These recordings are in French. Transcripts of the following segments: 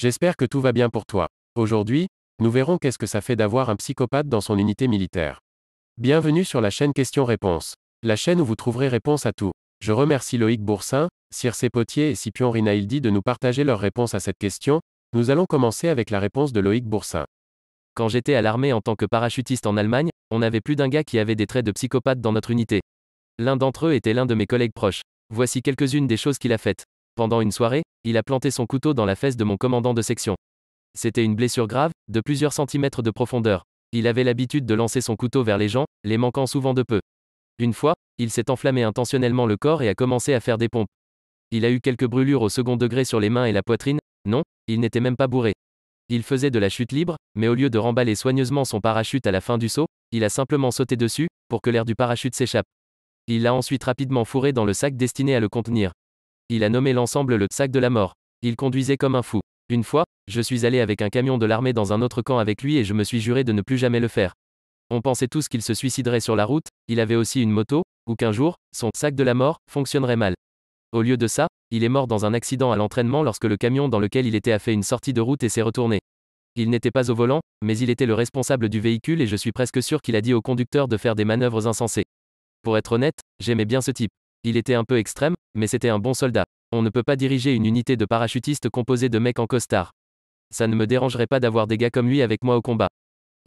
J'espère que tout va bien pour toi. Aujourd'hui, nous verrons qu'est-ce que ça fait d'avoir un psychopathe dans son unité militaire. Bienvenue sur la chaîne Questions-Réponses. La chaîne où vous trouverez réponse à tout. Je remercie Loïc Boursin, Circe Potier et Scipion Rinaldi de nous partager leurs réponses à cette question. Nous allons commencer avec la réponse de Loïc Boursin. Quand j'étais à l'armée en tant que parachutiste en Allemagne, on avait plus d'un gars qui avait des traits de psychopathe dans notre unité. L'un d'entre eux était l'un de mes collègues proches. Voici quelques-unes des choses qu'il a faites. Pendant une soirée, il a planté son couteau dans la fesse de mon commandant de section. C'était une blessure grave, de plusieurs centimètres de profondeur. Il avait l'habitude de lancer son couteau vers les gens, les manquant souvent de peu. Une fois, il s'est enflammé intentionnellement le corps et a commencé à faire des pompes. Il a eu quelques brûlures au second degré sur les mains et la poitrine. Non, il n'était même pas bourré. Il faisait de la chute libre, mais au lieu de remballer soigneusement son parachute à la fin du saut, il a simplement sauté dessus, pour que l'air du parachute s'échappe. Il l'a ensuite rapidement fourré dans le sac destiné à le contenir. Il a nommé l'ensemble le sac de la mort. Il conduisait comme un fou. Une fois, je suis allé avec un camion de l'armée dans un autre camp avec lui et je me suis juré de ne plus jamais le faire. On pensait tous qu'il se suiciderait sur la route, il avait aussi une moto, ou qu'un jour, son sac de la mort fonctionnerait mal. Au lieu de ça, il est mort dans un accident à l'entraînement lorsque le camion dans lequel il était a fait une sortie de route et s'est retourné. Il n'était pas au volant, mais il était le responsable du véhicule et je suis presque sûr qu'il a dit au conducteur de faire des manœuvres insensées. Pour être honnête, j'aimais bien ce type. Il était un peu extrême, mais c'était un bon soldat. On ne peut pas diriger une unité de parachutistes composée de mecs en costard. Ça ne me dérangerait pas d'avoir des gars comme lui avec moi au combat.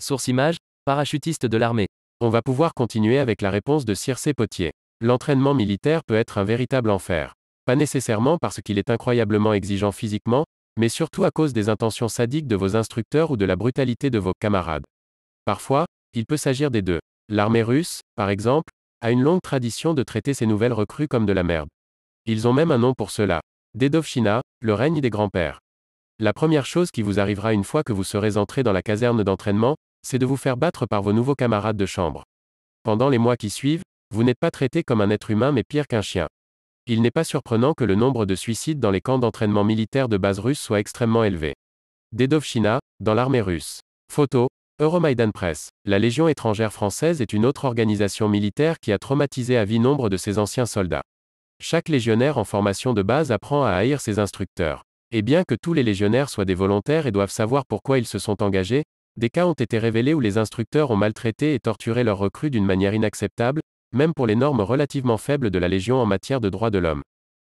Source image, parachutiste de l'armée. On va pouvoir continuer avec la réponse de Circe Potier. L'entraînement militaire peut être un véritable enfer. Pas nécessairement parce qu'il est incroyablement exigeant physiquement, mais surtout à cause des intentions sadiques de vos instructeurs ou de la brutalité de vos camarades. Parfois, il peut s'agir des deux. L'armée russe, par exemple, a une longue tradition de traiter ses nouvelles recrues comme de la merde. Ils ont même un nom pour cela. Dédovchina, le règne des grands-pères. La première chose qui vous arrivera une fois que vous serez entré dans la caserne d'entraînement, c'est de vous faire battre par vos nouveaux camarades de chambre. Pendant les mois qui suivent, vous n'êtes pas traité comme un être humain mais pire qu'un chien. Il n'est pas surprenant que le nombre de suicides dans les camps d'entraînement militaire de base russe soit extrêmement élevé. Dédovchina, dans l'armée russe. Photo, Euromaidan Press. La Légion étrangère française est une autre organisation militaire qui a traumatisé à vie nombre de ses anciens soldats. Chaque légionnaire en formation de base apprend à haïr ses instructeurs. Et bien que tous les légionnaires soient des volontaires et doivent savoir pourquoi ils se sont engagés, des cas ont été révélés où les instructeurs ont maltraité et torturé leurs recrues d'une manière inacceptable, même pour les normes relativement faibles de la Légion en matière de droits de l'homme.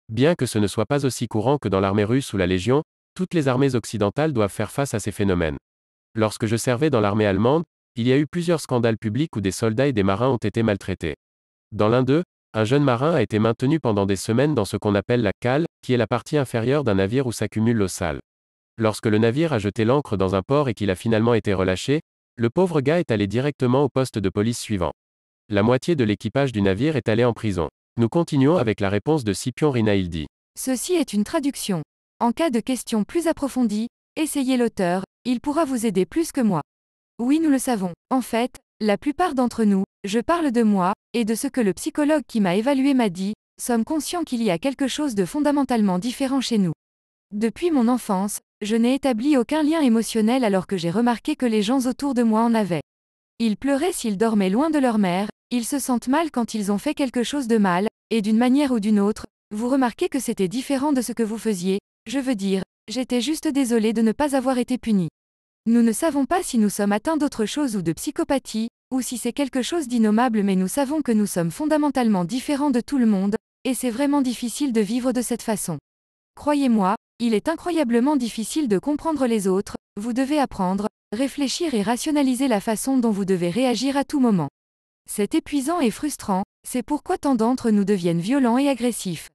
Bien que ce ne soit pas aussi courant que dans l'armée russe ou la Légion, toutes les armées occidentales doivent faire face à ces phénomènes. Lorsque je servais dans l'armée allemande, il y a eu plusieurs scandales publics où des soldats et des marins ont été maltraités. Dans l'un d'eux, un jeune marin a été maintenu pendant des semaines dans ce qu'on appelle la cale, qui est la partie inférieure d'un navire où s'accumule l'eau sale. Lorsque le navire a jeté l'ancre dans un port et qu'il a finalement été relâché, le pauvre gars est allé directement au poste de police suivant. La moitié de l'équipage du navire est allé en prison. Nous continuons avec la réponse de Scipion Rinaldi. Ceci est une traduction. En cas de questions plus approfondies, essayez l'auteur, il pourra vous aider plus que moi. Oui, nous le savons. En fait, la plupart d'entre nous, je parle de moi, et de ce que le psychologue qui m'a évalué m'a dit, sommes conscients qu'il y a quelque chose de fondamentalement différent chez nous. Depuis mon enfance, je n'ai établi aucun lien émotionnel alors que j'ai remarqué que les gens autour de moi en avaient. Ils pleuraient s'ils dormaient loin de leur mère, ils se sentent mal quand ils ont fait quelque chose de mal, et d'une manière ou d'une autre, vous remarquez que c'était différent de ce que vous faisiez, je veux dire, j'étais juste désolée de ne pas avoir été punie. Nous ne savons pas si nous sommes atteints d'autre chose ou de psychopathie, ou si c'est quelque chose d'innommable mais nous savons que nous sommes fondamentalement différents de tout le monde, et c'est vraiment difficile de vivre de cette façon. Croyez-moi, il est incroyablement difficile de comprendre les autres, vous devez apprendre, réfléchir et rationaliser la façon dont vous devez réagir à tout moment. C'est épuisant et frustrant, c'est pourquoi tant d'entre nous deviennent violents et agressifs.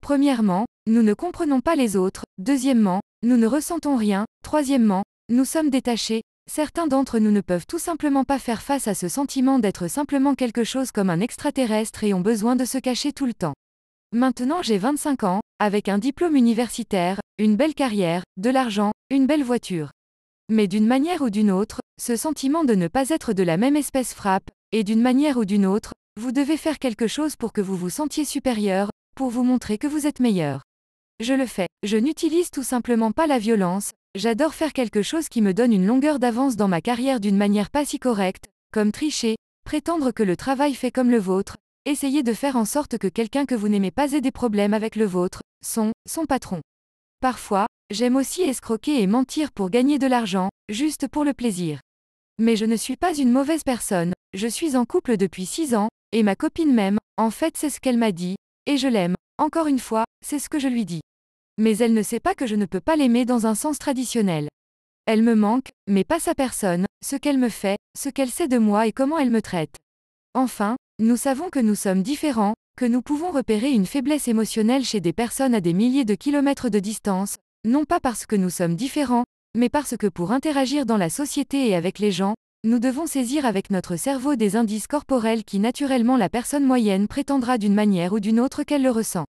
Premièrement, nous ne comprenons pas les autres, deuxièmement, nous ne ressentons rien, troisièmement, nous sommes détachés, certains d'entre nous ne peuvent tout simplement pas faire face à ce sentiment d'être simplement quelque chose comme un extraterrestre et ont besoin de se cacher tout le temps. Maintenant j'ai 25 ans, avec un diplôme universitaire, une belle carrière, de l'argent, une belle voiture. Mais d'une manière ou d'une autre, ce sentiment de ne pas être de la même espèce frappe, et d'une manière ou d'une autre, vous devez faire quelque chose pour que vous vous sentiez supérieur, pour vous montrer que vous êtes meilleur. Je le fais, je n'utilise tout simplement pas la violence, j'adore faire quelque chose qui me donne une longueur d'avance dans ma carrière d'une manière pas si correcte, comme tricher, prétendre que le travail fait comme le vôtre, essayer de faire en sorte que quelqu'un que vous n'aimez pas ait des problèmes avec le vôtre, son patron. Parfois, j'aime aussi escroquer et mentir pour gagner de l'argent, juste pour le plaisir. Mais je ne suis pas une mauvaise personne, je suis en couple depuis 6 ans, et ma copine m'aime, en fait c'est ce qu'elle m'a dit, et je l'aime, encore une fois, c'est ce que je lui dis. Mais elle ne sait pas que je ne peux pas l'aimer dans un sens traditionnel. Elle me manque, mais pas sa personne, ce qu'elle me fait, ce qu'elle sait de moi et comment elle me traite. Enfin, nous savons que nous sommes différents, que nous pouvons repérer une faiblesse émotionnelle chez des personnes à des milliers de kilomètres de distance, non pas parce que nous sommes différents, mais parce que pour interagir dans la société et avec les gens, nous devons saisir avec notre cerveau des indices corporels qui naturellement la personne moyenne prétendra d'une manière ou d'une autre qu'elle le ressent.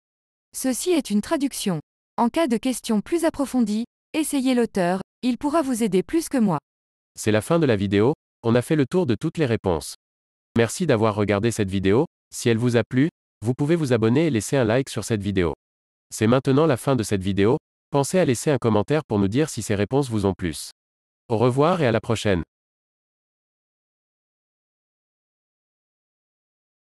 Ceci est une traduction. En cas de questions plus approfondies, essayez l'auteur, il pourra vous aider plus que moi. C'est la fin de la vidéo, on a fait le tour de toutes les réponses. Merci d'avoir regardé cette vidéo, si elle vous a plu, vous pouvez vous abonner et laisser un like sur cette vidéo. C'est maintenant la fin de cette vidéo, pensez à laisser un commentaire pour nous dire si ces réponses vous ont plu. Au revoir et à la prochaine.